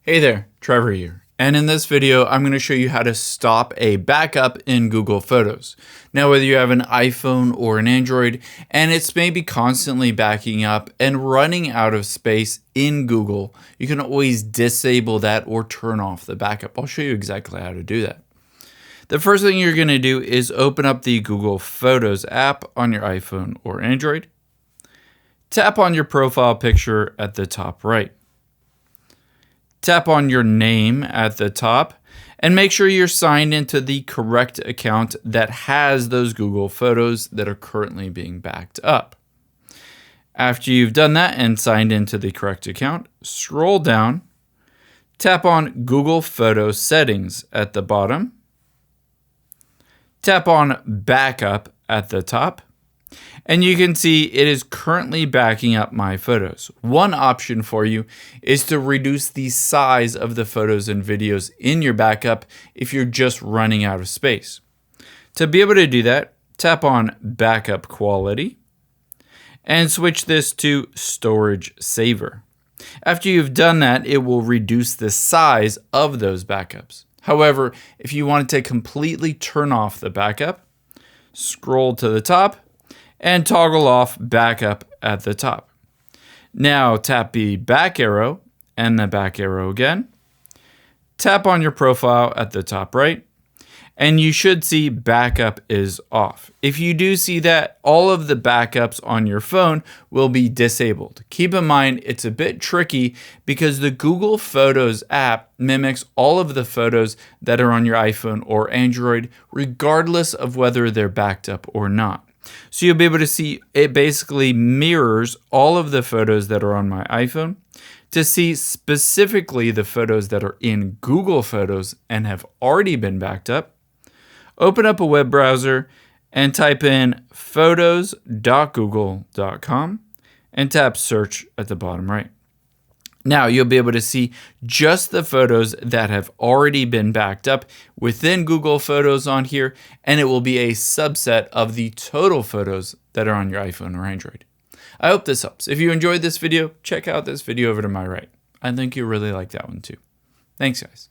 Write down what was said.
Hey there, Trevor here. And in this video, I'm going to show you how to stop a backup in Google Photos. Now, whether you have an iPhone or an Android, and it's maybe constantly backing up and running out of space in Google, you can always disable that or turn off the backup. I'll show you exactly how to do that. The first thing you're going to do is open up the Google Photos app on your iPhone or Android. Tap on your profile picture at the top right. Tap on your name at the top and make sure you're signed into the correct account that has those Google Photos that are currently being backed up. After you've done that and signed into the correct account, scroll down, tap on Google Photos Settings at the bottom, tap on Backup at the top, and you can see it is currently backing up my photos. One option for you is to reduce the size of the photos and videos in your backup if you're just running out of space. To be able to do that, tap on Backup Quality and switch this to Storage Saver. After you've done that, it will reduce the size of those backups. However, if you want to completely turn off the backup, scroll to the top and toggle off Backup at the top. Now tap the back arrow and the back arrow again. Tap on your profile at the top right, and you should see Backup is off. If you do see that, all of the backups on your phone will be disabled. Keep in mind, it's a bit tricky because the Google Photos app mimics all of the photos that are on your iPhone or Android, regardless of whether they're backed up or not. So you'll be able to see it basically mirrors all of the photos that are on my iPhone to see specifically the photos that are in Google Photos and have already been backed up. Open up a web browser and type in photos.google.com and tap search at the bottom right. Now you'll be able to see just the photos that have already been backed up within Google Photos on here, and it will be a subset of the total photos that are on your iPhone or Android. I hope this helps. If you enjoyed this video, check out this video over to my right. I think you'll really like that one too. Thanks, guys.